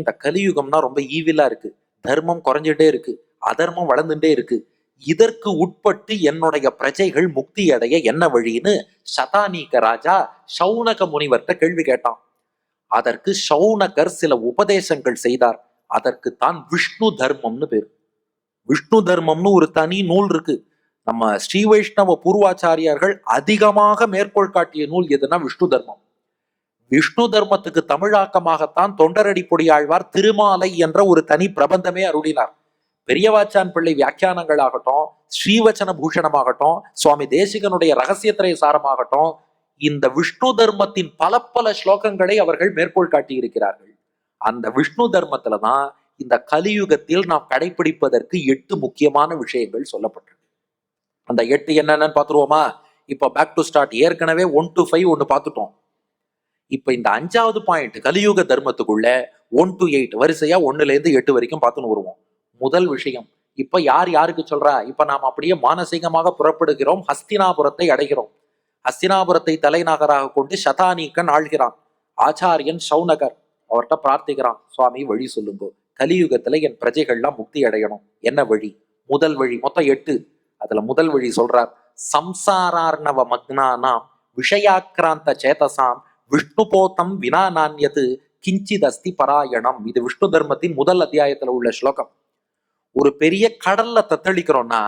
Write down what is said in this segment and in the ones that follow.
இந்த கலியுகம்னா ரொம்ப ஈவிலா இருக்கு, தர்மம் குறைஞ்சிட்டே இருக்கு, அதர்மம் வளர்ந்துட்டே இருக்கு, இதற்கு உட்பட்டு என்னுடைய பிரஜைகள் முக்தி அடைய என்ன வழின்னு சதானீக ராஜா சௌனக முனிவர்கிட்ட கேள்வி கேட்டான். அதற்கு சௌனகர் சில உபதேசங்கள் செய்தார். அதற்கு தான் விஷ்ணு தர்மம்னு பேரு. விஷ்ணு தர்மம்னு ஒரு தனி நூல் இருக்கு. நம்ம ஸ்ரீ வைஷ்ணவ பூர்வாச்சாரியார்கள் அதிகமாக மேற்கோள் காட்டிய நூல் எதுனா விஷ்ணு தர்மம். விஷ்ணு தர்மத்துக்கு தமிழாக்கமாகத்தான் தொண்டரடி பொடியாழ்வார் திருமாலை என்ற ஒரு தனி பிரபந்தமே அருளினார். பெரியவாச்சான் பிள்ளை வியாக்கியானங்கள் ஆகட்டும், ஸ்ரீவச்சன பூஷணமாகட்டும், சுவாமி தேசிகனுடைய ரகசியத்திரை சாரமாகட்டும், இந்த விஷ்ணு தர்மத்தின் பல பல ஸ்லோகங்களை அவர்கள் மேற்கோள் காட்டி இருக்கிறார்கள். அந்த விஷ்ணு தர்மத்துலதான் இந்த கலியுகத்தில் நாம் கடைபிடிப்பதற்கு 8 முக்கியமான விஷயங்கள் சொல்லப்பட்டிருக்கு. அந்த 8 என்னன்னு பாத்துருவோமா? இப்ப பேக் டு ஸ்டார்ட். ஏற்கனவே 1 to 5 ஒண்ணு பார்த்துட்டோம். இப்ப இந்த 5வது பாயிண்ட் கலியுக தர்மத்துக்குள்ள 1 to 8 வரிசையா 1ல இருந்து 8 வரைக்கும் பார்த்துன்னு வருவோம். முதல் விஷயம், இப்ப யார் யாருக்கு சொல்றா? இப்ப நாம் அப்படியே மானசீகமாக புறப்படுகிறோம், ஹஸ்தினாபுரத்தை அடைகிறோம். ஹஸ்தினாபுரத்தை தலைநகராக கொண்டு சதானீக்கன் ஆள்கிறான். ஆச்சாரியன் சௌனகர் அவர்கிட்ட பிரார்த்திக்கிறான், சுவாமி வழி சொல்லுங்க, கலியுகத்துல என் பிரஜைகள்லாம் முக்தி அடையணும், என்ன வழி? முதல் வழி மொத்தம் 8. அதுல முதல் வழி சொல்றார், சம்சாரார்ணவ மக்னானாம் விஷயாக்கிராந்த சேதசாம் விஷ்ணு போத்தம் வினா நான்யது கிஞ்சித் அஸ்தி பராயணம். இது விஷ்ணு தர்மத்தின் முதல் அத்தியாயத்துல உள்ள ஸ்லோகம். ஒரு பெரிய கடல்ல தத்தளிக்கிறோம்னா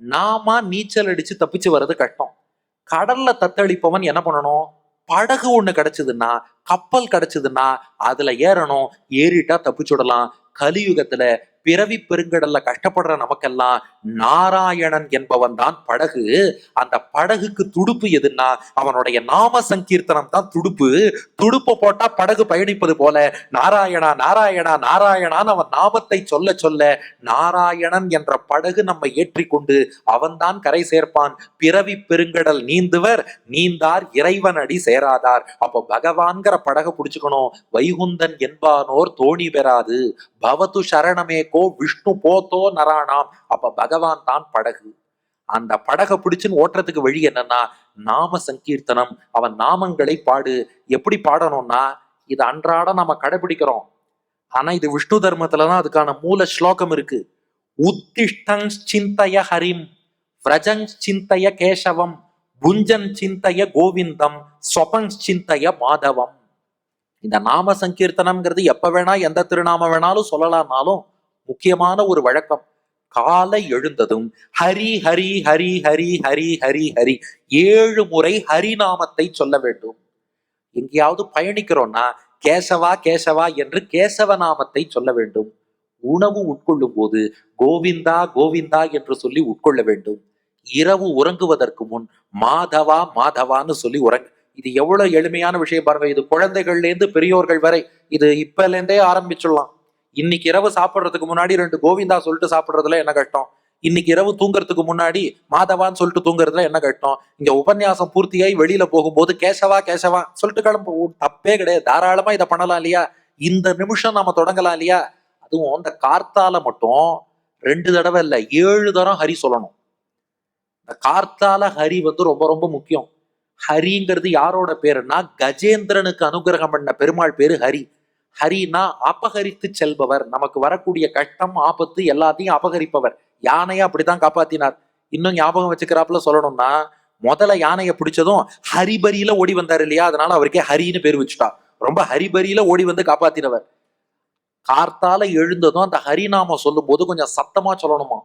நாம நீச்சல் அடிச்சு தப்பிச்சு வர்றது கஷ்டம். கடல்ல தத்தளிப்பவன் என்ன பண்ணணும்? படகு ஒண்ணு கிடைச்சதுன்னா, கப்பல் கிடைச்சதுன்னா அதுல ஏறணும். ஏறிட்டா தப்பிச்சுடலாம். கலியுகத்துல பிறவி பெருங்கடல்ல கஷ்டப்படுற நமக்கெல்லாம் நாராயணன் என்பவன் தான் படகு. அந்த படகுக்கு துடுப்பு எதுன்னா அவனுடைய நாம சங்கீர்த்தனம் தான் துடுப்பு. துடுப்பை போட்டா படகு பயணிப்பது போல நாராயணா நாராயணா நாராயணான்னு அவன் நாமத்தை சொல்ல சொல்ல நாராயணன் என்ற படகு நம்மை ஏற்றிக்கொண்டு அவன்தான் கரை சேர்ப்பான். பிறவி பெருங்கடல் நீந்துவர் நீந்தார் இறைவன் அடி சேராதார். அப்போ பகவான்கிற படகை புடிச்சுக்கணும். வைகுந்தன் என்பானோர் தோணி பெறாது, பவத்து சரணமே கோ விஷ்ணு போத்தோ நராணாம். அப்ப பகவான் தான் படகு. அந்த படகை பிடிச்சுன்னு ஓட்டுறதுக்கு வழி என்னன்னா நாம சங்கீர்த்தனம். அவன் நாமங்களை பாடு. எப்படி பாடணும்னா இது அன்றாட நாம கடைபிடிக்கிறோம். ஆனா இது விஷ்ணு தர்மத்துலதான் அதுக்கான மூல ஸ்லோகம் இருக்கு. உத்திஷ்டங் சிந்தய ஹரிம் விரஜங் சிந்தய கேசவம் புஞ்சன் சிந்தய கோவிந்தம் ஸ்வபங் சிந்தய மாதவம். இந்த நாம சங்கீர்த்தனம்ங்கிறது எப்ப வேணா எந்த திருநாம வேணாலும் சொல்லலாம்னாலும் முக்கியமான ஒரு வழக்கம். காலை எழுந்ததும் ஹரி ஹரி ஹரி ஹரி ஹரி ஹரி ஹரி 7 முறை ஹரிநாமத்தை சொல்ல வேண்டும். எங்கேயாவது பயணிக்கிறோம்னா கேசவா கேசவா என்று கேசவ நாமத்தை சொல்ல வேண்டும். உணவு உட்கொள்ளும் போது கோவிந்தா கோவிந்தா என்று சொல்லி உட்கொள்ள வேண்டும். இரவு உறங்குவதற்கு முன் மாதவா மாதவான்னு சொல்லி உறங்க. இது எவ்வளவு எளிமையான விஷயம் பாருங்க. இது குழந்தைகள்ல இருந்து பெரியோர்கள் வரை இது இப்பல இருந்தே ஆரம்பிச்சிடலாம். இன்னைக்கு இரவு சாப்பிட்றதுக்கு முன்னாடி 2 கோவிந்தா சொல்லிட்டு சாப்பிடுறதுல என்ன கஷ்டம்? இன்னைக்கு இரவு தூங்குறதுக்கு முன்னாடி மாதவான்னு சொல்லிட்டு தூங்குறதுல என்ன கஷ்டம்? இங்க உபன்யாசம் பூர்த்தியாய் வெளியில போகும்போது கேசவா கேசவா சொல்லிட்டு கிளம்பு, தப்பே கிடையாது. தாராளமா இதை பண்ணலாம் இல்லையா? இந்த நிமிஷம் நாம தொடங்கலாம் இல்லையா? அதுவும் இந்த கார்த்தால மட்டும் 2 தடவை இல்ல 7 தரம் ஹரி சொல்லணும். இந்த கார்த்தால ஹரி ரொம்ப ரொம்ப முக்கியம். ஹரிங்கிறது யாரோட பேருன்னா கஜேந்திரனுக்கு அனுகிரகம் பண்ண பெருமாள் பேரு ஹரி. ஹரினா அபகரித்து செல்பவர். நமக்கு வரக்கூடிய கஷ்டம் ஆபத்து எல்லாத்தையும் அபகரிப்பவர். யானையை அப்படித்தான் காப்பாத்தினார். இன்னும் ஞாபகம் வச்சுக்கிறாப்புல சொல்லணும்னா முதல்ல யானையை பிடிச்சதும் ஹரிபரியில ஓடி வந்தார் இல்லையா? அதனால அவருக்கே ஹரின்னு பேர் வச்சுட்டா. ரொம்ப ஹரிபரியில ஓடி வந்து காப்பாத்தினவர். கார்த்தால எழுந்ததும் அந்த ஹரிநாம சொல்லும் போது கொஞ்சம் சத்தமா சொல்லணுமா.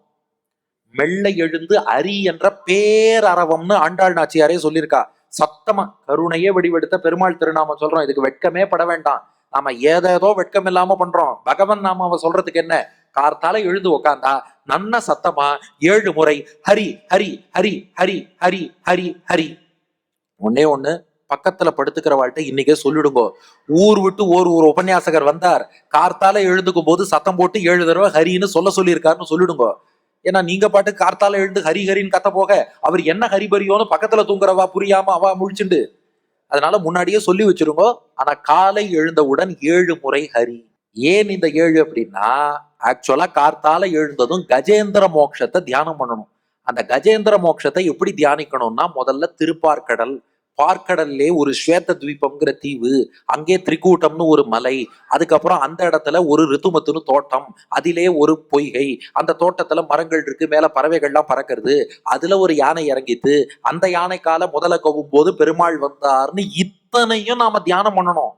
மெல்ல எழுந்து அரி என்ற பேரறவம்னு ஆண்டாள் நாச்சியாரே சொல்லியிருக்கா. சத்தமா கருணையே வடிவெடுத்த பெருமாள் திருநாமம் சொல்றோம். இதுக்கு வெட்கமே பட வேண்டாம். நாம ஏதேதோ வெட்கம் இல்லாம பண்றோம். பகவன் நாமாவை சொல்றதுக்கு என்ன? கார்த்தால எழுந்து உக்காந்தா நன்ன சத்தமா 7 முறை ஹரி ஹரி ஹரி ஹரி ஹரி ஹரி ஹரி. ஒன்னே ஒண்ணு, பக்கத்துல படுத்துக்கிற வாழ்க்கை இன்னைக்கே சொல்லிடுங்கோ. ஊர் விட்டு ஒரு உபன்யாசகர் வந்தார், கார்த்தால எழுந்துக்கும் போது சத்தம் போட்டு 7 தடவை ஹரின்னு சொல்லியிருக்காருன்னு சொல்லிடுங்கோ. ஏன்னா நீங்க பாட்டு கார்த்தால எழுந்து ஹரி ஹரின்னு கத்த போக அவர் என்ன ஹரிபரியோன்னு பக்கத்துல தூங்குறவா புரியாம அவா முழிச்சுண்டு. அதனால முன்னாடியே சொல்லி வச்சிருங்கோ. ஆனா காலை எழுந்தவுடன் 7 முறை ஹரி. ஏன் இந்த 7 அப்படின்னா ஆக்சுவலா கார்த்தால எழுந்ததும் கஜேந்திர மோட்சத்தை தியானம் பண்ணணும். அந்த கஜேந்திர மோட்சத்தை எப்படி தியானிக்கணும்னா முதல்ல திருப்பார்கடல் பார்க்கடல்லே ஒரு ஸ்வேத தீபம்ங்கிற தீவு, அங்கே திரிகூட்டம்னு ஒரு மலை, அதுக்கப்புறம் அந்த இடத்துல ஒரு ரித்துமத்துன்னு தோட்டம், அதிலே ஒரு பொய்கை, அந்த தோட்டத்துல மரங்கள் இருக்கு, மேல பறவைகள்லாம் பறக்கிறது, அதுல ஒரு யானை இறங்கிட்டு அந்த யானைக்கால முதல கவும் போது பெருமாள் வந்தார்னு இத்தனையும் நாம தியானம் பண்ணணும்.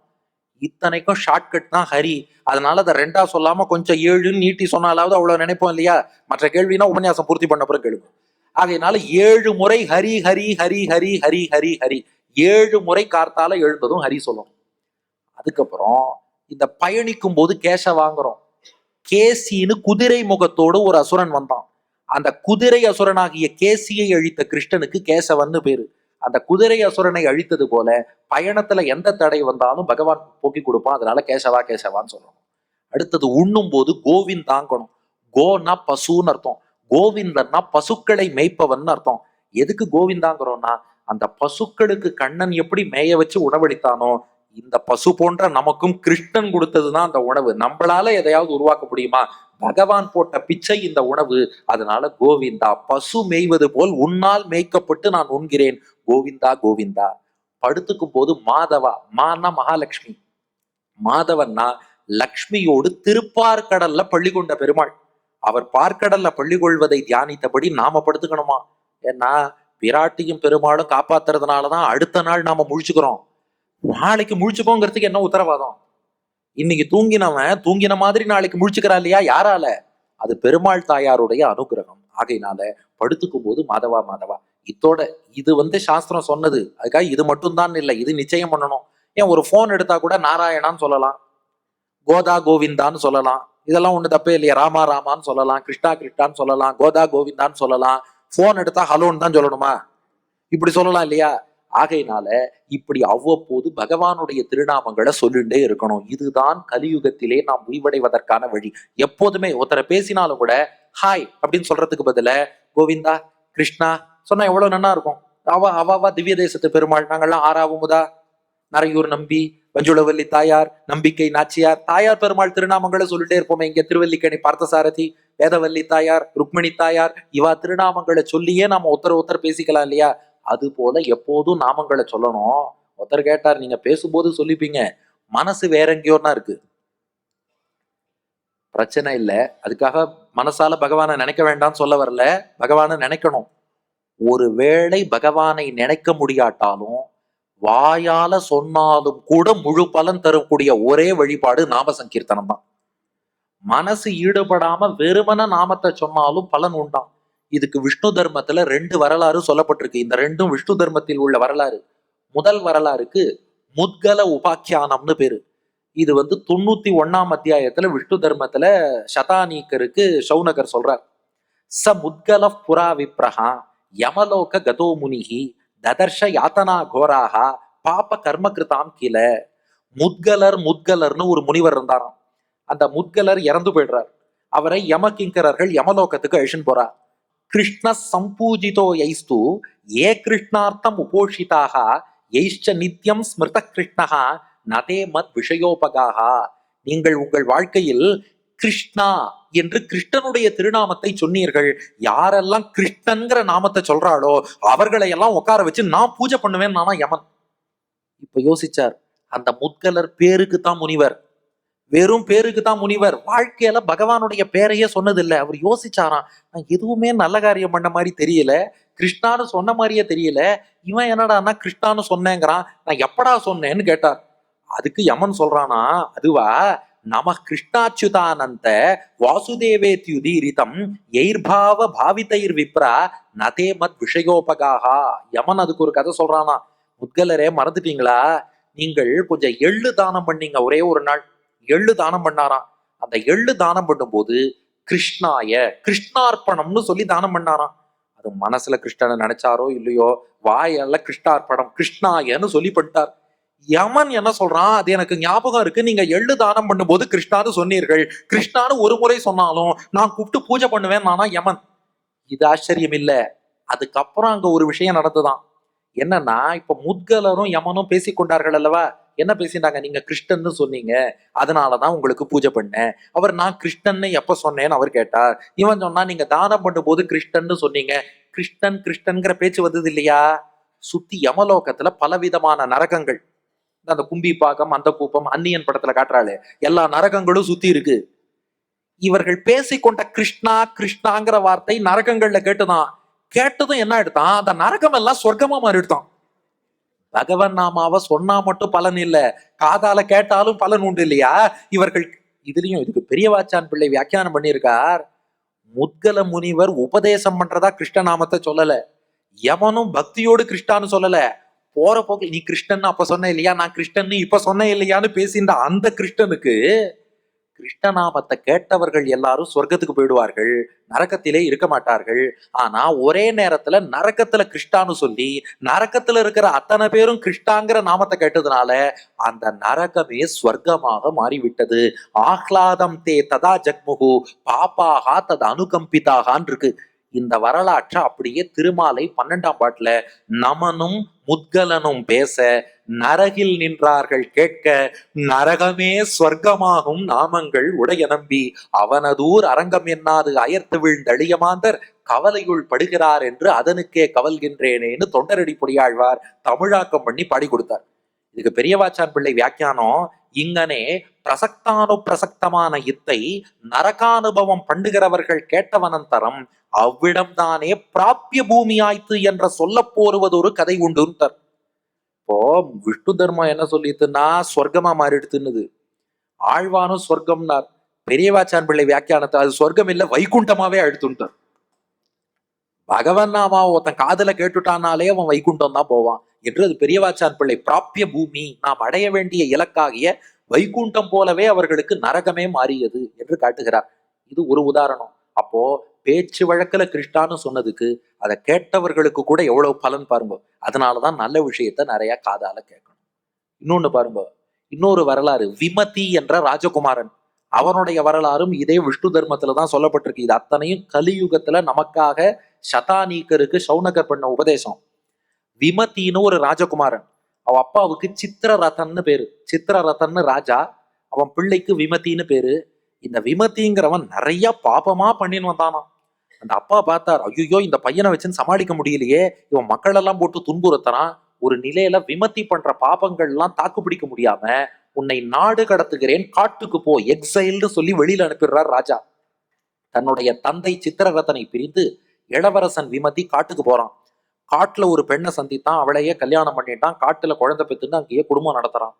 இத்தனைக்கும் ஷார்ட்கட் தான் ஹரி. அதனால அதை ரெண்டா சொல்லாம கொஞ்சம் 7ன்னு நீட்டி சொன்னாலாவது அவ்வளவு நினைப்போம் இல்லையா? மற்ற கேள்வினா உபன்யாசம் பூர்த்தி பண்ண அப்புறம் கேளுங்க. ஆகையினால 7 முறை ஹரி ஹரி ஹரி ஹரி ஹரி ஹரி ஹரி, 7 முறை கார்த்தால எழுந்ததும் ஹரி சொல்லணும். அதுக்கப்புறம் இந்த பயணிக்கும் போது கேச வாங்குறோம். கேசின்னு குதிரை முகத்தோடு ஒரு அசுரன் வந்தான். அந்த குதிரை அசுரனாகிய கேசியை அழித்த கிருஷ்ணனுக்கு கேசவன்னு பேரு. அந்த குதிரை அசுரனை அழித்தது போல பயணத்துல எந்த தடை வந்தாலும் பகவான் போக்கி கொடுப்பான். அதனால கேசவா கேசவான்னு சொல்லணும். அடுத்தது உண்ணும் போது கோவிந்த் தாங்கணும். கோனா பசுன்னு அர்த்தம், கோவிந்தன்னா பசுக்களை மேய்ப்பவன் அர்த்தம். எதுக்கு கோவிந்தாங்கிறோம்னா, அந்த பசுக்களுக்கு கண்ணன் எப்படி மேய வச்சு உணவளித்தானோ, இந்த பசு போன்ற நமக்கும் கிருஷ்ணன் கொடுத்ததுதான் அந்த உணவு. நம்மளால எதையாவது உருவாக்க முடியுமா? பகவான் போட்ட பிச்சை இந்த உணவு. அதனால கோவிந்தா, பசு மேய்வது போல் உன்னால் மேய்க்கப்பட்டு நான் உண்கிறேன், கோவிந்தா கோவிந்தா. படுத்துக்கும் போது மாதவா, மானா மகாலட்சுமி, மாதவன்னா லக்ஷ்மியோடு திருப்பார்கடல்ல பள்ளி கொண்ட பெருமாள். அவர் பார்க்கடல்ல பள்ளி கொள்வதை தியானித்தபடி நாம படுத்துக்கணுமா? ஏன்னா விராட்டியும் பெருமாளும் காப்பாத்துறதுனாலதான் அடுத்த நாள் நாம முழிச்சுக்கிறோம். நாளைக்கு முழிச்சுக்கோங்கிறதுக்கு என்ன உத்தரவாதம்? இன்னைக்கு தூங்கினவன் தூங்கின மாதிரி நாளைக்கு முழிச்சுக்கிறா இல்லையா? யாரால? அது பெருமாள் தாயாருடைய அனுகிரகம். ஆகையினால படுத்துக்கும் போது மாதவா மாதவா. இத்தோட இது சாஸ்திரம் சொன்னது. அதுக்காக இது மட்டும் தான் இல்லை, இது நிச்சயம் பண்ணணும். ஏன் ஒரு போன் எடுத்தா கூட நாராயணான்னு சொல்லலாம், கோதா கோவிந்தான்னு சொல்லலாம். இதெல்லாம் ஒண்ணு தப்பே இல்லையா? ராமா ராமான்னு சொல்லலாம், கிருஷ்ணா கிருஷ்ணான்னு சொல்லலாம், கோதா கோவிந்தான்னு சொல்லலாம். போன் எடுத்தா ஹலோன்னு தான் சொல்லணுமா? இப்படி சொல்லலாம் இல்லையா? ஆகையினால இப்படி அவ்வப்போது பகவானுடைய திருநாமங்களை சொல்லிண்டே இருக்கணும். இதுதான் கலியுகத்திலே நாம் உய்வடைவதற்கான வழி. எப்போதுமே ஒருத்தரை பேசினாலும் கூட ஹாய் அப்படின்னு சொல்றதுக்கு பதில கோவிந்தா கிருஷ்ணா சொன்னா எவ்வளவு நன்னா இருக்கும். அவ திவ்ய தேசத்து பெருமாள், நாங்கள்லாம் ஆறாவமுதா, நரையூர் நம்பி, வஞ்சுளவல்லி தாயார், நம்பிக்கை நாச்சியார், தாயார் பெருமாள் திருநாமங்களை சொல்லிட்டே இருப்போமே. இங்க திருவல்லிக்கணி பார்த்தசாரதி, வேதவல்லி தாயார், ருக்மிணி தாயார், இவா திருநாமங்களை சொல்லியே நாம ஒருத்தர் பேசிக்கலாம் இல்லையா? அது போல எப்போதும் நாமங்களை சொல்லணும். ஒருத்தர் கேட்டார், நீங்க பேசும்போது சொல்லிப்பீங்க, மனசு வேற எங்கேயோன்னா இருக்கு. பிரச்சனை இல்லை, அதுக்காக மனசால பகவானை நினைக்க வேண்டாம்னு சொல்ல வரல. பகவானை நினைக்கணும். ஒருவேளை பகவானை நினைக்க முடியாட்டாலும் வாயால சொன்னாலும் கூட முழு பலன் தரக்கூடிய ஒரே வழிபாடு நாம சங்கீர்த்தனம் தான். மனசு ஈடுபடாம வெறுமன நாமத்தை சொன்னாலும் பலன் உண்டாம். இதுக்கு விஷ்ணு தர்மத்துல 2 வரலாறு சொல்லப்பட்டிருக்கு. இந்த 2ம் விஷ்ணு தர்மத்தில் உள்ள வரலாறு. முதல் வரலாறுக்கு முத்கல உபாக்கியானம்னு பேரு. இது 91ஆம் அத்தியாயத்துல விஷ்ணு தர்மத்துல சதானீக்கருக்கு சௌனகர் சொல்றார். ச முத்கல புரா விப்ரஹா யமலோக கதோ முனிகி ததர்ஷ யாத்தனா கோராக பாப கர்ம கிருதாம் கீழ. முத்கலர்னு ஒரு முனிவர் இருந்தாராம். அந்த முத்கலர் இறந்து போயிடுறார். அவரை யமகிங்கரர்கள் யமலோகத்துக்கு அழிச்சுன்னு போறார். கிருஷ்ண சம்பூஜிதோ யைஸ்து ஏ கிருஷ்ணார்த்தம் உபோஷிதாக யைஷ்ச நித்யம் ஸ்மிருத கிருஷ்ணஹா நதே மத் விஷயோபகாக. நீங்கள் உங்கள் வாழ்க்கையில் கிருஷ்ணா என்று கிருஷ்ணனுடைய திருநாமத்தை சொன்னீர்கள். யாரெல்லாம் கிருஷ்ணன்கிற நாமத்தை சொல்றாளோ அவர்களை எல்லாம் உட்கார வச்சு நான் பூஜை பண்ணுவேன் நானா யமன். இப்ப யோசிச்சார், அந்த முத்கலர் பேருக்கு தான் முனிவர், வெறும் பேருக்கு தான் முனிவர், வாழ்க்கையில பகவானுடைய பேரையே சொன்னதில்லை. அவர் யோசிச்சாராம், நான் எதுவுமே நல்ல காரியம் பண்ண மாதிரி தெரியல, கிருஷ்ணான்னு சொன்ன மாதிரியே தெரியல, இவன் என்னடான்னா கிருஷ்ணான்னு சொன்னேங்கிறான், நான் எப்படா சொன்னேன்னு கேட்டார். அதுக்கு யமன் சொல்றானா, அதுவா நம கிருஷ்ணாச்சுதானந்த வாசுதேவேத்யுதீரிதம் எயிர்பாவ பாவிதைர் விப்ரா நதே மத் விஷயோபகாகா. யமன் அதுக்கு ஒரு கதை சொல்றானா, முத்கலரே மறந்துட்டீங்களா, நீங்கள் கொஞ்சம் எள்ளு தானம் பண்ணீங்க ஒரே ஒரு நாள். எள்ளு தானம் பண்ணாராம். அந்த எள்ளு தானம் பண்ணும்போது கிருஷ்ணாய கிருஷ்ணார்ப்பணம்னு சொல்லி தானம் பண்ணாராம். அது மனசுல கிருஷ்ணனை நினைச்சாரோ இல்லையோ, வாயல்ல கிருஷ்ணார்ப்பணம் கிருஷ்ணாயன்னு சொல்லி பண்ணிட்டார். யமன் என்ன சொல்றான், அது எனக்கு ஞாபகம் இருக்கு, நீங்க எள்ளு தானம் பண்ணும்போது கிருஷ்ணான்னு சொன்னீர்கள், கிருஷ்ணான்னு ஒரு முறை சொன்னாலும் நான் கூப்பிட்டு பூஜை பண்ணுவேன் நானா யமன். இது ஆச்சரியம் இல்ல. அதுக்கப்புறம் அங்க ஒரு விஷயம் நடந்துதான். என்னன்னா, இப்ப முத்கலரும் யமனும் பேசிக்கொண்டார்கள் அல்லவா? என்ன பேசினாங்க, நீங்க கிருஷ்ணன்னு சொன்னீங்க, அதனாலதான் உங்களுக்கு பூஜை பண்ணேன். அவர் நான் கிருஷ்ணன்னு எப்ப சொன்னேன்னு அவர் கேட்டார். இவன் சொன்னா, நீங்க தானம் பண்ணும் போது கிருஷ்ணன்னு சொன்னீங்க. கிருஷ்ணன்கிற பேச்சு வந்தது இல்லையா? சுத்தி யமலோகத்துல பலவிதமான நரகங்கள். அந்த கும்பிப்பாக்கம், அந்த கூப்பம், அந்நியன் படத்துல காட்டுறாளே, எல்லா நரகங்களும் சுத்தி இருக்கு. இவர்கள் பேசிக்கொண்ட கிருஷ்ணா கிருஷ்ணாங்கிற வார்த்தை நரகங்கள்ல கேட்டுதான். கேட்டதும் என்ன எடுத்தான், அந்த நரகம் எல்லாம் சொர்க்கமா மாறிடுதான். பகவன் நாமாவை சொன்னா மட்டும் பலன் இல்ல, காதால கேட்டாலும் பலன் உண்டு இல்லையா? இவர்கள் இதுலயும் இதுக்கு பெரியவாச்சான் பிள்ளை வியாக்கியானம் பண்ணியிருக்கார். முத்கல முனிவர் உபதேசம் பண்றதா கிருஷ்ண நாமத்தை சொல்லல, எவனும் பக்தியோடு கிருஷ்ணான்னு சொல்லல. போற போக்கு நீ கிருஷ்ணன் அப்ப சொன்ன இல்லையா, நான் கிருஷ்ணன் இப்ப சொன்ன இல்லையான்னு பேசின்ற அந்த கிருஷ்ணனுக்கு கிருஷ்ணநாமத்தை கேட்டவர்கள் எல்லாரும் சொர்க்கத்துக்கு போயிடுவார்கள், நரக்கத்திலே இருக்க மாட்டார்கள். ஆனா ஒரே நேரத்துல நரக்கத்துல கிருஷ்ணான்னு சொல்லி நரக்கத்துல இருக்கிற அத்தனை பேரும் கிருஷ்ணாங்கிற நாமத்தை கேட்டதுனால அந்த நரகமே ஸ்வர்க்கமாக மாறிவிட்டது. ஆஹ்லாதம் தே ததா ஜக்முகு பாப்பாகா தது அனுகம்பிதாகான் இருக்கு. இந்த வரலாற்றை அப்படியே திருமாலை 12ஆம் பாட்டுல நமனும் முத்கலனும் பேச நரகில் நின்றார்கள் கேட்க நரகமே சொர்க்கமாகும் நாமங்கள் உடைய நம்பி அவனதூர் அரங்கம் என்னாது அயர்த்து வீழ்ந்தழியமாந்தர் கவலையுள் படுகிறார் என்று அதனுக்கே கவல்கின்றேனேன்னு தொண்டரடி பொடியாழ்வார் தமிழாக்கம் பண்ணி பாடி கொடுத்தார். இதுக்கு பெரியவாச்சான் பிள்ளை வியாக்கியானம் இங்கனே பிரசக்தானு பிரசக்தமான இத்தை நரகானுபவம் பண்ணுகிறவர்கள் கேட்டவனந்தரம் அவ்விடம்தானே பிராபிய பூமி ஆய்த்து என்ற சொல்ல போருவது ஒரு கதை உண்டுன்றார். இப்போ விஷ்ணு தர்மம் என்ன சொல்லிட்டுன்னா சொர்க்கமா மாறிடுத்துன்னுது, ஆழ்வானும் சொர்க்கம்னார். பெரியவாச்சான் பிள்ளை வியாக்கியானத்தை அது சொர்க்கம் இல்ல வைகுண்டமாவே அழுத்துட்டார். பகவன் நாமா ஒருத்தன் காதல கேட்டுட்டானாலே அவன் வைகுண்டம் தான் போவான் என்று அது பெரியவாச்சான் பிள்ளை பிராபிய பூமி, நாம் அடைய வேண்டிய இலக்காகிய வைகுண்டம் போலவே அவர்களுக்கு நரகமே மாறியது என்று காட்டுகிறார். இது ஒரு உதாரணம். அப்போ பேச்சு வழக்குல கிருஷ்ணான்னு சொன்னதுக்கு அதை கேட்டவர்களுக்கு கூட எவ்வளவு பலன் பாருங்க. அதனாலதான் நல்ல விஷயத்த நிறைய காதால கேட்கணும். இன்னொன்னு பாருங்க, இன்னொரு வரலாறு விமதி என்ற ராஜகுமாரன், அவனுடைய வரலாறும் இதே விஷ்ணு தர்மத்துலதான் சொல்லப்பட்டிருக்கு. இது அத்தனையும் கலியுகத்துல நமக்காக சதானீக்கருக்கு சௌனகர் பண்ண உபதேசம். விமத்தின்னு ஒரு ராஜகுமாரன், அவன் அப்பாவுக்கு சித்திரரதன்னு பேரு, சித்திரரதன்னு ராஜா, அவன் பிள்ளைக்கு விமத்தின்னு பேரு. இந்த விமத்திங்கிறவன் நிறைய பாபமா பண்ணின்னு வந்தானா. அந்த அப்பா பார்த்தார், ஐயோ இந்த பையனை வச்சுன்னு சமாளிக்க முடியலையே, இவன் மக்கள் எல்லாம் போட்டு துன்புறுத்துறான். ஒரு நிலையில விமத்தி பண்ற பாபங்கள் எல்லாம் தாக்கு பிடிக்க முடியாம உன்னை நாடு கடத்துகிறேன், காட்டுக்கு போ, எக்ஸைல்னு சொல்லி வெளியில அனுப்பிடுறார் ராஜா. தன்னுடைய தந்தை சித்திரரதனை பிரிந்து இளவரசன் விமதி காட்டுக்கு போறான். காட்டுல ஒரு பெண்ணை சந்தித்தான், அவளையே கல்யாணம் பண்ணிட்டான், காட்டுல குழந்தை பெத்துன்னு அங்கேயே குடும்பம் நடத்துறான்.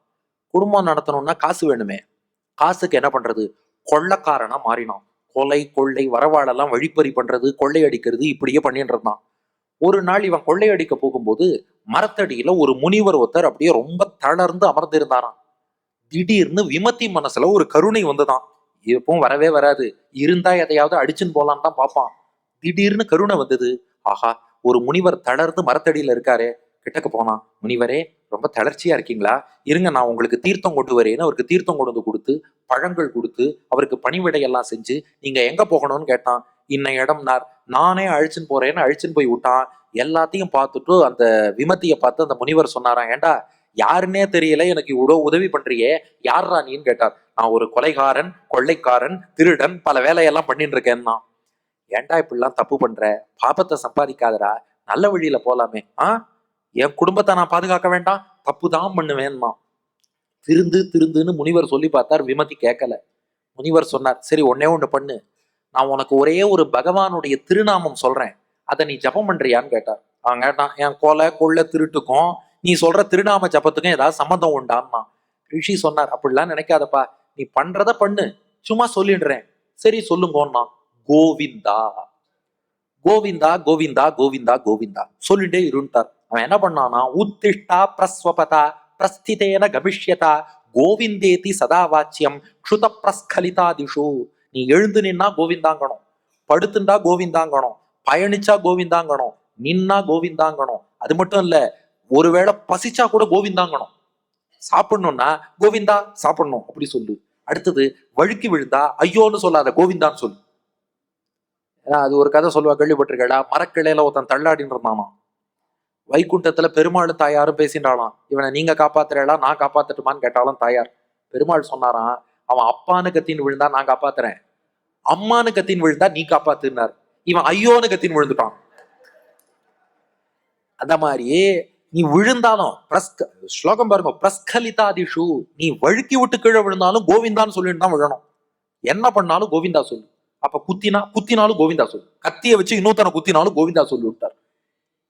குடும்பம் நடத்தணும்னா காசு வேணுமே, காசுக்கு என்ன பண்றது, கொள்ளக்காரனா மாறினான். கொலை கொள்ளை வரவாளெல்லாம் வழிப்பறி பண்றது, கொள்ளையடிக்கிறது, இப்படியே பண்ணிட்டு இருந்தான். ஒரு நாள் இவன் கொள்ளையடிக்க போகும்போது மரத்தடியில ஒரு முனிவர் ஒருத்தர் அப்படியே ரொம்ப தளர்ந்து அமர்ந்து இருந்தாராம். திடீர்னு விமத்தி மனசுல ஒரு கருணை வந்துதான். எப்பவும் வரவே வராது, இருந்தா எதையாவது அடிச்சுன்னு போலான்னு தான் பார்ப்பான். திடீர்னு கருணை வந்தது. ஆஹா, ஒரு முனிவர் தளர்ந்து மரத்தடியில இருக்காரு, கிட்டக்க போனான். முனிவரே ரொம்ப தளர்ச்சியா இருக்கீங்களா, இருங்க நான் உங்களுக்கு தீர்த்தம் கொண்டு வரேன்னு அவருக்கு தீர்த்தம் கொண்டு வந்து கொடுத்து பழங்கள் கொடுத்து அவருக்கு பணிவிடையெல்லாம் செஞ்சு நீங்க எங்க போகணும்னு கேட்டான். இன்ன இடம்னார். நானே அழிச்சுன்னு போறேன்னு அழிச்சுன்னு போய் விட்டான். எல்லாத்தையும் பார்த்துட்டு அந்த விமத்தியை பார்த்து அந்த முனிவர் சொன்னாராம், ஏண்டா யாருன்னே தெரியல, எனக்கு இவ்வளவு உதவி பண்றியே, யார்ரா நீன்னு கேட்டார். நான் ஒரு கொலைகாரன், கொள்ளைக்காரன், திருடன், பல வேலையெல்லாம் பண்ணிட்டு இருக்கேன்னா. ஏன்டா இப்படிலாம் தப்பு பண்ற, பாபத்தை சம்பாதிக்காதடா, நல்ல வழியில போலாமே. என் குடும்பத்தை நான் பாதுகாக்க வேண்டாம், தப்பு தான் பண்ணுவேன்னா. திருந்து திருந்துன்னு முனிவர் சொல்லி பார்த்தார், விமதி கேட்கல. முனிவர் சொன்னார், சரி ஒன்னே ஒண்ணு பண்ணு, நான் உனக்கு ஒரே ஒரு பகவானுடைய திருநாமம் சொல்றேன், அதை நீ ஜபம் பண்றியான்னு கேட்டார். அவன் கேட்டான், என் கொலை கொள்ளை திருட்டுக்கும் நீ சொல்ற திருநாம ஜபத்துக்கும் ஏதாவது சம்மந்தம் உண்டான்னா. ரிஷி சொன்னார், அப்படிலாம் நினைக்காதப்பா, நீ பண்றத பண்ணு, சும்மா சொல்லிடுறேன். சரி சொல்லுங்கன்னா, கோவிந்தா கோவிந்தா கோவிந்தா கோவிந்தா கோவிந்தா சொல்லிட்டே இருண்டார். அவன் என்ன பண்ணானா, உத்திஷ்டா பிரஸ்வபதா பிரஸ்திதேன கமிஷ்யதா கோவிந்தேதி சதா வாச்சியம் க்ஷுத பிரஸ்கலிதா திஷு. நீ எழுந்து நின்னா கோவிந்தாங்கணும், படுத்துண்டா கோவிந்தாங்கணும், பயணிச்சா கோவிந்தாங்கணும், நின்னா கோவிந்தாங்கணும். அது மட்டும் இல்ல, ஒருவேளை பசிச்சா கூட கோவிந்தாங்கணும். சாப்பிடணும்னா கோவிந்தா சாப்பிடணும் அப்படி சொல்லு. அடுத்தது வழுக்கி விழுந்தா ஐயோன்னு சொல்லாத, கோவிந்தான்னு சொல்லு. அது ஒரு கதை சொல்லுவா, கேள்விப்பட்டிருக்கா, மரக்கிளையில ஒருத்தன் தள்ளாடின்னு இருந்தானா. வைகுண்டத்துல பெருமாள் தாயாரும் பேசின்றாளாம், இவனை நீங்க காப்பாத்துறா நான் காப்பாத்தட்டுமான்னு கேட்டாலும் தாயார். பெருமாள் சொன்னாராம், அவன் அப்பான்னு கத்தின்னு விழுந்தா நான் காப்பாத்துறேன், அம்மானு கத்தின்னு விழுந்தா நீ காப்பாத்துனார். இவன் ஐயோன்னு கத்தின்னு விழுந்துட்டான். அந்த மாதிரி நீ விழுந்தாலும் ஸ்லோகம் பாருங்க, பிரஸ்கலிதாதிஷு, நீ வழுக்கி விட்டு கீழே விழுந்தாலும் கோவிந்தான்னு சொல்லிட்டு தான் விழணும். என்ன பண்ணாலும் கோவிந்தா சொல்லு. அப்ப குத்தினாலும் கோவிந்தா சொல்லு. கத்திய வச்சு இன்னொருத்தனை குத்தினாலும் கோவிந்தா சொல்லி விட்டார்.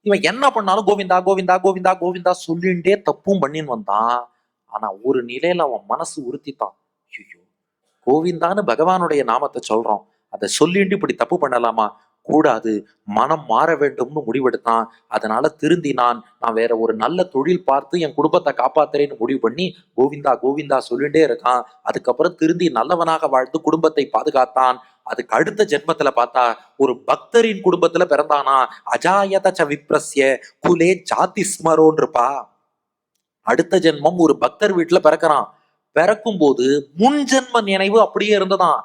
இவன் என்ன பண்ணாலும் கோவிந்தா கோவிந்தா கோவிந்தா கோவிந்தா சொல்லிண்டே தப்பும் பண்ணின்னு வந்தான். ஆனா ஒரு நிலையில அவன் மனசு உறுத்தித்தான். ஐயோ, கோவிந்தான்னு பகவானுடைய நாமத்தை சொல்றோம், அதை சொல்லிட்டு இப்படி தப்பு பண்ணலாமா? கூடாது, மனம் மாற வேண்டும்னு முடிவெடுத்தான். அதனால திருந்தினான். நான் வேற ஒரு நல்ல தொழில் பார்த்து என் குடும்பத்தை காப்பாத்துறேன்னு முடிவு பண்ணி கோவிந்தா கோவிந்தா சொல்லிட்டே இருக்கான். அதுக்கப்புறம் திருந்தி நல்லவனாக வாழ்ந்து குடும்பத்தை பாதுகாத்தான். அதுக்கு அடுத்த ஜென்மத்துல பார்த்தா ஒரு பக்தரின் குடும்பத்துல பிறந்தானா. அஜாயத விப்ரஸ்ய குலே ஜாதி ஸ்மரோன் இருப்பா. அடுத்த ஜென்மம் ஒரு பக்தர் வீட்டுல பிறக்கிறான். பிறக்கும் போது முன் ஜென்ம நினைவு அப்படியே இருந்ததான்.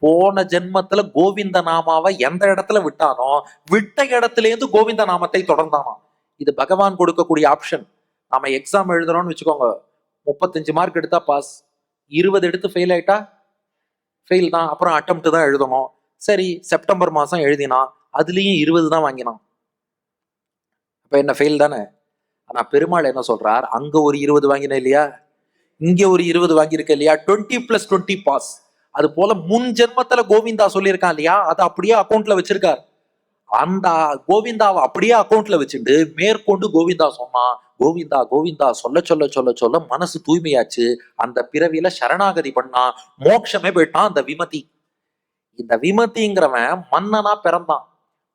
போன ஜென்மத்துல கோவிந்த நாமாவை எந்த இடத்துல விட்டானோ விட்ட இடத்துல இருந்து கோவிந்த நாமத்தை தொடர்ந்தானோ. இது பகவான் கொடுக்கக்கூடிய ஆப்ஷன். நாம எக்ஸாம் எழுதுறோம்னு வச்சுக்கோங்க, 35 மார்க் எடுத்தா பாஸ், 20 எடுத்து ஃபெயில் ஆயிட்டா ஃபெயில் தான். அப்புறம் அட்டெம்ப்ட் தான் எழுதணும். சரி, செப்டம்பர் மாசம் எழுதினான், அதுலயும் 20 தான் வாங்கினான். அப்ப என்ன, ஃபெயில் தானே? ஆனா பெருமாள் என்ன சொல்றார், அங்க ஒரு 20 வாங்கின இல்லையா, இங்க ஒரு 20 வாங்கியிருக்க இல்லையா, 20+20 பாஸ். அது போல முன் ஜென்மத்துல கோவிந்தா சொல்லியிருக்கான் இல்லையா, அதை அப்படியே அக்கௌண்ட்ல வச்சிருக்கார். அந்த கோவிந்தாவை அப்படியே அக்கௌண்ட்ல வச்சுட்டு மேற்கொண்டு கோவிந்தா சொன்னான். கோவிந்தா கோவிந்தா சொல்ல சொல்ல சொல்ல சொல்ல மனசு தூய்மையாச்சு. அந்த பிறவியில சரணாகதி பண்ணான், மோட்சமே போயிட்டான். அந்த விமதி, இந்த விமதிங்கிறவன் மன்னனா பிறந்தான்.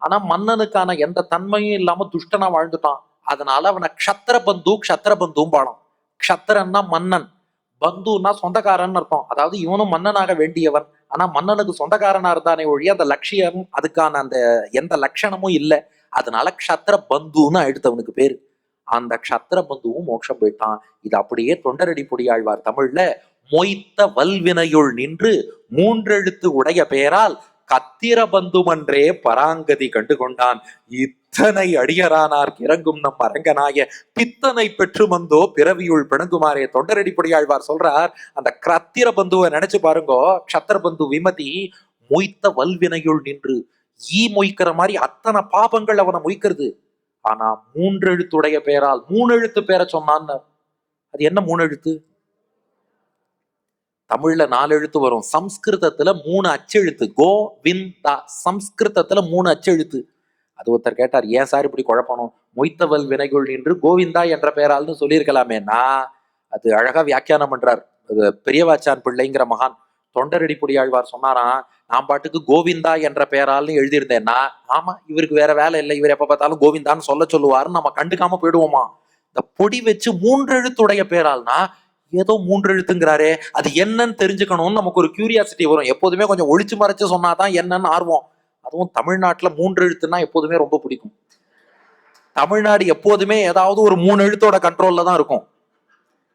ஆனா மன்னனுக்கான எந்த தன்மையும் இல்லாம துஷ்டனா வாழ்ந்துட்டான். அதனால அவனை க்ஷத்திர பந்தும் பாடம். க்ஷத்திரன்னா மன்னன், பந்துன்னா சொந்தக்காரன் அர்த்தம். அதாவது இவனும் மன்னனாக வேண்டியவன், ஆனா மன்னனுக்கு சொந்தக்காரனா இருந்தானே ஒழிய அந்த லட்சியம், அதுக்கான அந்த எந்த லட்சணமும் இல்லை. அதனால க்ஷத்திர பந்துன்னு எடுத்தவனுக்கு பேரு. அந்த க்ஷத்திர பந்துவும் மோட்சம் போயிட்டான். இது அப்படியே தொண்டரடி பொடியாழ்வார் தமிழ்ல மொய்த்த வல்வினையுள் நின்று மூன்றெழுத்து உடைய பெயரால் கத்திர பந்துமன்றே பராங்கதி கண்டு கொண்டான். இத்தனை அடியரானார் இறங்கும் நம் அரங்கனாய பித்தனை பெற்று வந்தோ பிறவியுள் பிணங்குமாறே. தொண்டரடி பொடியாழ்வார் சொல்றார், அந்த கத்திர பந்துவை நினைச்சு பாருங்கோ. க்ஷத்திர பந்து விமதி மொய்த்த வல்வினையுள் நின்று, ஈ மொய்க்கிற மாதிரி அத்தனை பாபங்கள் அவனை மொய்க்கிறது. ஆனா 3 எழுத்துடைய பெயரால் 3 எழுத்து பேரை சொன்னான்னு. அது என்ன 3 எழுத்து? தமிழ்ல 4 எழுத்து வரும், சம்ஸ்கிருதத்துல 3 அச்செழுத்து. கோவிந்தா சம்ஸ்கிருதத்துல 3 அச்செழுத்து. அது ஒருத்தர் கேட்டார், ஏன் சார் இப்படி குழப்பணும், மொய்த்தவல் வினைகுள் நின்று கோவிந்தா என்ற பெயரால்னு சொல்லியிருக்கலாமேனா. அது அழகா வியாக்கியானம் பண்றார் பெரியவாச்சான் பிள்ளைங்கிற மகான். தொண்டரடி பொடியாழ்வார் சொன்னாராம், நான் பாட்டுக்கு கோவிந்தா என்ற பெயரால்னு எழுதியிருந்தேன்னா, ஆமா இவருக்கு வேற வேலை இல்லை, இவர் எப்ப பார்த்தாலும் கோவிந்தான்னு சொல்லுவாருன்னு நம்ம கண்டுக்காம போயிடுவோமா. இந்த பொடி வச்சு 3 எழுத்துடைய பெயரால்னா ஏதோ 3 எழுத்துங்கிறாரே, அது என்னன்னு தெரிஞ்சுக்கணும்னு நமக்கு ஒரு கியூரியாசிட்டி வரும். எப்போதுமே கொஞ்சம் ஒளிச்சு மறைச்சு சொன்னாதான் என்னன்னு ஆர்வம். அதுவும் தமிழ்நாட்டுல 3 எழுத்துன்னா எப்போதுமே ரொம்ப பிடிக்கும். தமிழ்நாடு எப்போதுமே ஏதாவது ஒரு 3 எழுத்தோட கண்ட்ரோல்ல தான் இருக்கும்.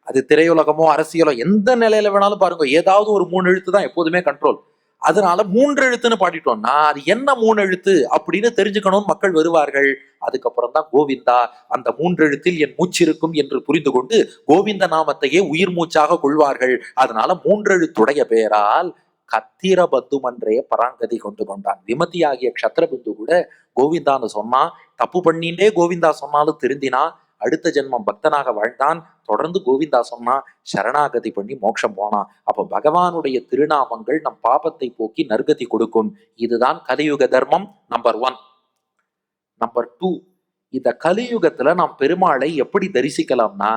அது திரையுலகமோ அரசியலோ எந்த நிலையில வேணாலும் பாருங்க, ஏதாவது ஒரு 3 எழுத்து தான் எப்போதுமே கண்ட்ரோல். அதனால 3 எழுத்துன்னு பாடிட்டோம்னா அது என்ன 3 எழுத்து அப்படின்னு தெரிஞ்சுக்கணும்னு மக்கள் வருவார்கள். அதுக்கப்புறம் தான் கோவிந்தா, அந்த 3 எழுத்தில் என் மூச்சு இருக்கும் என்று புரிந்து கொண்டு கோவிந்த நாமத்தையே உயிர் மூச்சாக கொள்வார்கள். அதனால 3 எழுத்துடைய பெயரால் கத்திர பந்துமன்றே பராங்கதி கொண்டு கொண்டான். விமதி ஆகிய க்ஷத்திரபந்து கூட கோவிந்தான்னு சொன்னா, தப்பு பண்ணிண்டே கோவிந்தா சொன்னாலும் திருந்தினா, அடுத்த ஜென்மம் பக்தனாக வாழ்ந்தான். தொடர்ந்து கோவிந்தா சொன்னா, சரணாகதி பண்ணி மோட்சம் போனான். அப்ப பகவானுடைய திருநாமங்கள் நம் பாபத்தை போக்கி நற்கதி கொடுக்கும். இதுதான் கலியுக தர்மம் நம்பர் 1. நம்பர் 2, இந்த கலியுகத்துல நாம் பெருமாளை எப்படி தரிசிக்கலாம்னா,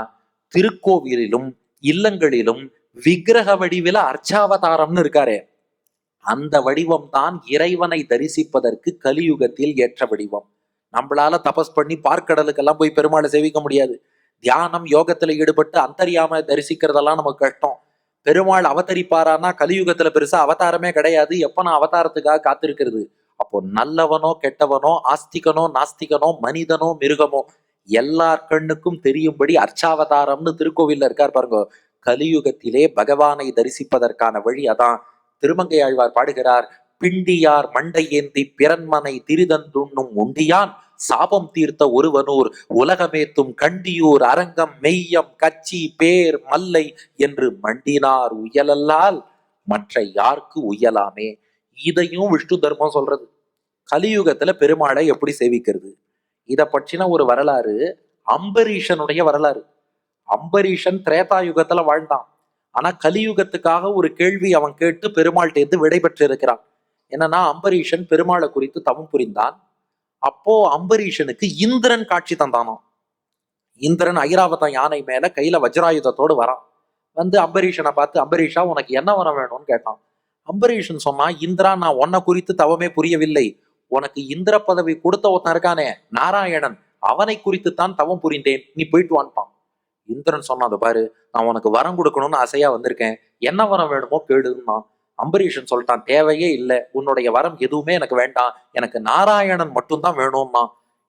திருக்கோவிலிலும் இல்லங்களிலும் விக்கிரக வடிவில அர்ச்சாவதாரம்னு இருக்காரே, அந்த வடிவம் தான் இறைவனை தரிசிப்பதற்கு கலியுகத்தில் ஏற்ற வடிவம். நம்மளால தபஸ் பண்ணி பார்க்கடலுக்கெல்லாம் போய் பெருமாளை சேவிக்க முடியாது. தியானம் யோகத்துல ஈடுபட்டு அந்தரியாம தரிசிக்கிறதெல்லாம் நமக்கு கஷ்டம். பெருமாள் அவதரிப்பாரானா கலியுகத்துல பெருசா அவதாரமே கிடையாது. எப்ப நான் அவதாரத்துக்காக காத்திருக்கிறது? அப்போ நல்லவனோ கெட்டவனோ, ஆஸ்திகனோ நாஸ்திகனோ, மனிதனோ மிருகமோ, எல்லார் கண்ணுக்கும் தெரியும்படி அர்ச்சாவதாரம்னு திருக்கோவில்ல இருக்கார் பாருங்க. கலியுகத்திலே பகவானை தரிசிப்பதற்கான வழி அதான். திருமங்கையாழ்வார் பாடுகிறார், பிண்டியார் மண்டை ஏந்தி பிறன்மனை திரிதந்துண்ணும் உண்டியான் சாபம் தீர்த்த ஒருவனூர் உலகமேத்தும் கண்டியூர் அரங்கம் மெய்யம் கச்சி பேர் மல்லை என்று மண்டினார் உயலல்லால் மற்ற யாருக்கு உயலாமே. இதையும் விஷ்ணு தர்மம் சொல்றது. கலியுகத்துல பெருமாளை எப்படி சேவிக்கிறது, இதை பற்றின ஒரு வரலாறு அம்பரீஷனுடைய வரலாறு. அம்பரீஷன் திரேதா யுகத்துல வாழ்ந்தான். ஆனா கலியுகத்துக்காக ஒரு கேள்வி அவன் கேட்டு பெருமாள்கிட்ட இருந்து விடை பெற்று இருக்கிறான். என்னன்னா, அம்பரீஷன் பெருமாளை குறித்து தவம் புரிந்தான். அப்போ அம்பரீஷனுக்கு இந்திரன் காட்சி தந்தானாம். இந்திரன் ஐராவதம் யானை மேல கையில வஜ்ராயுதத்தோடு வரான். வந்து அம்பரீஷனை பார்த்து, அம்பரீஷா உனக்கு என்ன வரம் வேணும்னு கேட்டான். அம்பரீஷன் சொன்னா, இந்திரா நான் உன்னை குறித்து தவமே புரியவில்லை. உனக்கு இந்திர பதவி கொடுத்த ஒருத்தன் இருக்கானே நாராயணன், அவனை குறித்து தான் தவம் புரிந்தேன், நீ போயிட்டு வான்ட்டான். இந்திரன் சொன்னான், அது பாரு, நான் உனக்கு வரம் கொடுக்கணும்னு ஆசையா வந்திருக்கேன், என்ன வரம் வேணுமோ கேளுன்னா. அம்பரீஷன் சொல்லிட்டான், தேவையே இல்லை, உன்னுடைய வரம் எதுவுமே எனக்கு வேண்டாம், எனக்கு நாராயணன் மட்டும்தான் வேணும்னா.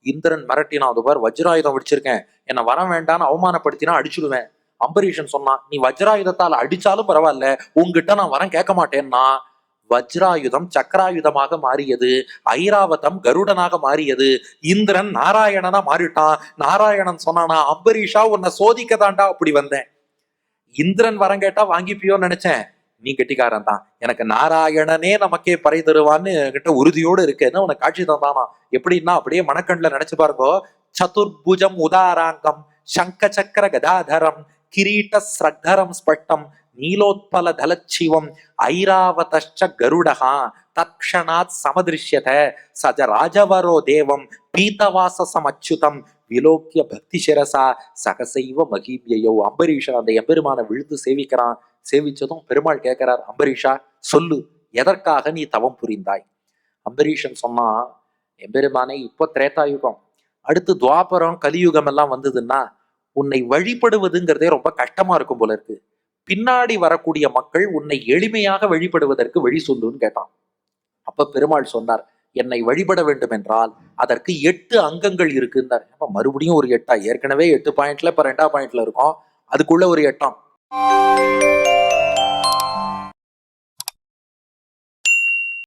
இந்திரன் மிரட்டினான், அது பாரு வஜ்ராயுதம் வச்சிருக்கேன், என்ன வரம் வேண்டான்னு அவமானப்படுத்தினா அடிச்சுடுவேன். அம்பரீஷன் சொன்னான், நீ வஜ்ராயுதத்தால் அடிச்சாலும் பரவாயில்ல, உங்ககிட்ட நான் வரம் கேட்க மாட்டேன்னா. வஜ்ராயுதம் சக்கராயுதமாக மாறியது, ஐராவதம் கருடனாக மாறியது, இந்திரன் நாராயணனா மாறிட்டான். நாராயணன் சொன்னானா, அம்பரீஷா உன்னை சோதிக்க தாண்டா அப்படி வந்தேன். இந்திரன் வரம் கேட்டா வாங்கிப்பியோன்னு நினைச்சேன், நீ கெட்டிக்காரன் தான், எனக்கு நாராயணனே நமக்கே பறை தருவான்னு கிட்ட உறுதியோடு இருக்கேன்னு உனக்கு காட்சி தந்தானா. எப்படின்னா அப்படியே மனக்கண்ல நினைச்சு பாருங்கோ. சதுர்புஜம் உதாராங்கம் சங்க சக்கர கதாதரம் கிரீட்ட ஸ்ரக்தரம் ஸ்பட்டம் நீலோத்பல தலச்சிவம் ஐராவதச்ச கருடகா தக்ஷணாத் சமதிருஷ்யத சஜ ராஜவரோ தேவம் பீதவாசசம் அச்சுதம் விலோக்கிய பக்தி சிரசா சகசைவ மகிபியோ. அம்பரீஷன் அந்த எம்பெருமான விழுந்து சேவிக்கிறான். சேவிச்சதும் பெருமாள் கேட்கிறார், அம்பரீஷா சொல்லு, எதற்காக நீ தவம் புரிந்தாய்? அம்பரீஷன் சொன்னா, எம்பெருமானே இப்போ திரேதாயுகம், அடுத்து துவாபரம் கலியுகம் எல்லாம் வந்ததுன்னா உன்னை வழிபடுவதுங்கிறதே ரொம்ப கஷ்டமா இருக்கும் போல இருக்கு. பின்னாடி வரக்கூடிய மக்கள் உன்னை எளிமையாக வழிபடுவதற்கு வழி சொல்லுன்னு கேட்டான். அப்ப பெருமாள் சொன்னார், என்னை வழிபட வேண்டும் என்றால் அதற்கு 8 அங்கங்கள் இருக்குன்னார். அப்ப மறுபடியும் ஒரு 8, ஏற்கனவே 8 பாயிண்ட்ல இப்ப 2ஆம் பாயிண்ட்ல இருக்கும், அதுக்குள்ள ஒரு 8.